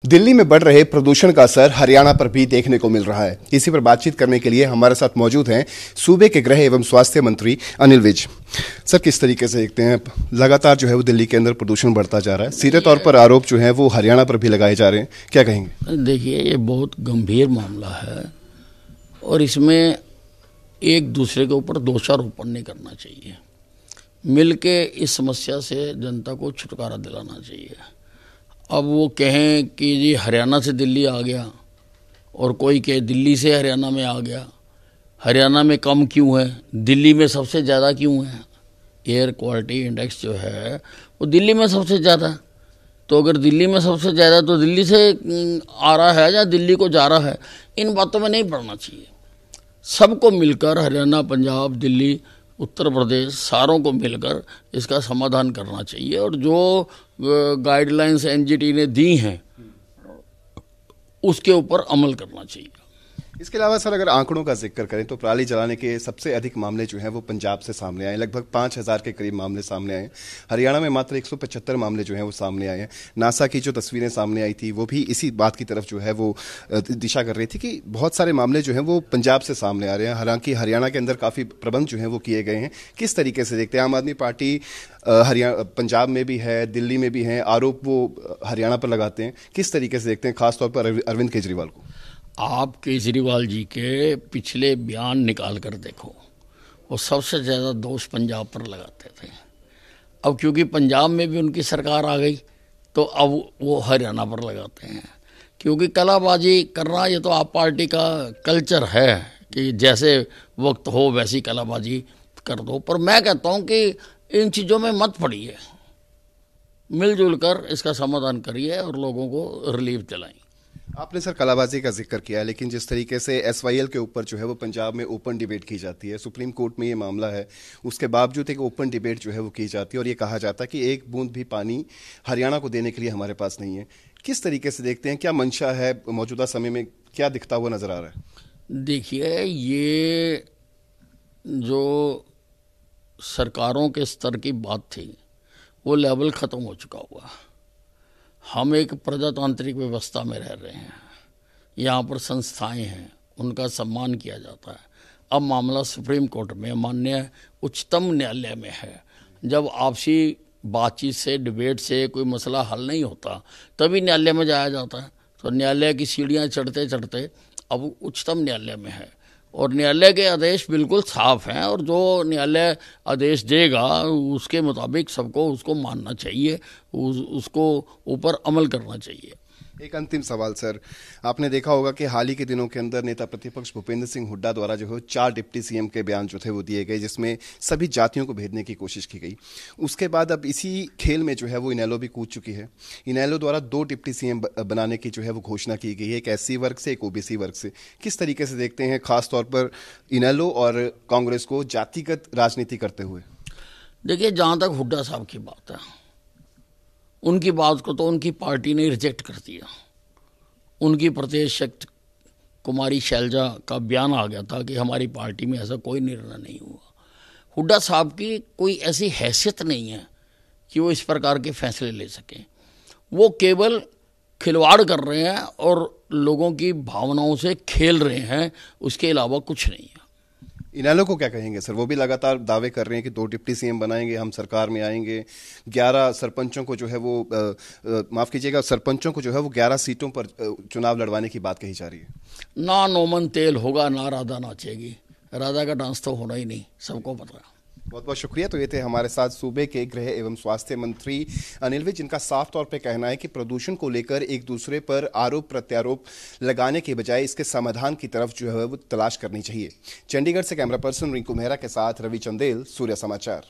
दिल्ली में बढ़ रहे प्रदूषण का असर हरियाणा पर भी देखने को मिल रहा है। इसी पर बातचीत करने के लिए हमारे साथ मौजूद हैं सूबे के गृह एवं स्वास्थ्य मंत्री अनिल विज। सर, किस तरीके से देखते हैं, लगातार जो है वो दिल्ली के अंदर प्रदूषण बढ़ता जा रहा है, सीधे तौर पर आरोप जो है वो हरियाणा पर भी लगाए जा रहे हैं, क्या कहेंगे? देखिए, ये बहुत गंभीर मामला है और इसमें एक दूसरे के ऊपर दोषारोपण नहीं करना चाहिए। मिलके इस समस्या से जनता को छुटकारा दिलाना चाहिए। अब वो कहें कि जी हरियाणा से दिल्ली आ गया और कोई कहे दिल्ली से हरियाणा में आ गया, हरियाणा में कम क्यों है, दिल्ली में सबसे ज़्यादा क्यों है। एयर क्वालिटी इंडेक्स जो है वो दिल्ली में सबसे ज़्यादा है। तो अगर दिल्ली में सबसे ज़्यादा तो दिल्ली से आ रहा है या दिल्ली को जा रहा है, इन बातों में नहीं पड़ना चाहिए। सबको मिलकर, हरियाणा, पंजाब, दिल्ली, उत्तर प्रदेश, सारों को मिलकर इसका समाधान करना चाहिए और जो गाइडलाइंस एनजीटी ने दी हैं उसके ऊपर अमल करना चाहिए। इसके अलावा सर, अगर आंकड़ों का जिक्र करें तो पराली जलाने के सबसे अधिक मामले जो हैं वो पंजाब से सामने आए, लगभग 5,000 के करीब मामले सामने आए। हरियाणा में मात्र 175 मामले जो हैं वो सामने आए हैं। नासा की जो तस्वीरें सामने आई थी वो भी इसी बात की तरफ जो है वो दिशा कर रही थी कि बहुत सारे मामले जो हैं वो पंजाब से सामने आ रहे हैं। हालांकि हरियाणा के अंदर काफ़ी प्रबंध जो हैं वो किए गए हैं। किस तरीके से देखते हैं? आम आदमी पार्टी हरियाणा, पंजाब में भी है, दिल्ली में भी है, आरोप वो हरियाणा पर लगाते हैं। किस तरीके से देखते हैं खासतौर पर अरविंद केजरीवाल को? आप केजरीवाल जी के पिछले बयान निकाल कर देखो, वो सबसे ज़्यादा दोष पंजाब पर लगाते थे। अब क्योंकि पंजाब में भी उनकी सरकार आ गई तो अब वो हरियाणा पर लगाते हैं। क्योंकि कलाबाजी करना ये तो आप पार्टी का कल्चर है कि जैसे वक्त हो वैसी कलाबाजी कर दो। पर मैं कहता हूँ कि इन चीज़ों में मत पड़िए, मिलजुल कर इसका समाधान करिए और लोगों को रिलीफ दिलाएं। आपने सर कलाबाजी का जिक्र किया है, लेकिन जिस तरीके से एसवाईएल के ऊपर जो है वो पंजाब में ओपन डिबेट की जाती है, सुप्रीम कोर्ट में ये मामला है, उसके बावजूद एक ओपन डिबेट जो है वो की जाती है और ये कहा जाता है कि एक बूंद भी पानी हरियाणा को देने के लिए हमारे पास नहीं है। किस तरीके से देखते हैं, क्या मंशा है मौजूदा समय में, क्या दिखता हुआ नजर आ रहा है? देखिए, ये जो सरकारों के स्तर की बात थी वो लेवल ख़त्म हो चुका हुआ। हम एक प्रजातांत्रिक व्यवस्था में रह रहे हैं, यहाँ पर संस्थाएं हैं, उनका सम्मान किया जाता है। अब मामला सुप्रीम कोर्ट में, माननीय उच्चतम न्यायालय में है। जब आपसी बातचीत से, डिबेट से कोई मसला हल नहीं होता तभी न्यायालय में जाया जाता है। तो न्यायालय की सीढ़ियाँ चढ़ते चढ़ते अब उच्चतम न्यायालय में है और न्यायालय के आदेश बिल्कुल साफ हैं और जो न्यायालय आदेश देगा उसके मुताबिक सबको उसको मानना चाहिए, उसको ऊपर अमल करना चाहिए। एक अंतिम सवाल सर, आपने देखा होगा कि हाल ही के दिनों के अंदर नेता प्रतिपक्ष भूपेंद्र सिंह हुड्डा द्वारा जो है 4 डिप्टी सीएम के बयान जो थे वो दिए गए, जिसमें सभी जातियों को भेजने की कोशिश की गई। उसके बाद अब इसी खेल में जो है वो इनेलो भी कूद चुकी है। इनेलो द्वारा 2 डिप्टी सीएम बनाने की जो है वो घोषणा की गई है, एक एससी वर्ग से, एक ओबीसी वर्ग से। किस तरीके से देखते हैं खासतौर पर इनेलो और कांग्रेस को जातिगत राजनीति करते हुए? देखिए, जहाँ तक हुड्डा साहब की बात है, उनकी बात को तो उनकी पार्टी ने रिजेक्ट कर दिया। उनकी प्रदेश कुमारी शैलजा का बयान आ गया था कि हमारी पार्टी में ऐसा कोई निर्णय नहीं हुआ। हुड्डा साहब की कोई ऐसी हैसियत नहीं है कि वो इस प्रकार के फैसले ले सकें। वो केवल खिलवाड़ कर रहे हैं और लोगों की भावनाओं से खेल रहे हैं, उसके अलावा कुछ नहीं है। इनेलो को क्या कहेंगे सर? वो भी लगातार दावे कर रहे हैं कि 2 डिप्टी सीएम बनाएंगे, हम सरकार में आएंगे। 11 सरपंचों को जो है वो माफ कीजिएगा, सरपंचों को जो है वो 11 सीटों पर चुनाव लड़वाने की बात कही जा रही है। ना नोमन तेल होगा, ना राधा नाचेगी। राधा का डांस तो होना ही नहीं, सबको पता है। बहुत बहुत शुक्रिया। तो ये थे हमारे साथ सूबे के गृह एवं स्वास्थ्य मंत्री अनिल विज, जिनका साफ तौर पे कहना है कि प्रदूषण को लेकर एक दूसरे पर आरोप प्रत्यारोप लगाने के बजाय इसके समाधान की तरफ जो है वो तलाश करनी चाहिए। चंडीगढ़ से कैमरा पर्सन रिंकू मेहरा के साथ रवि चंदेल, सूर्य समाचार।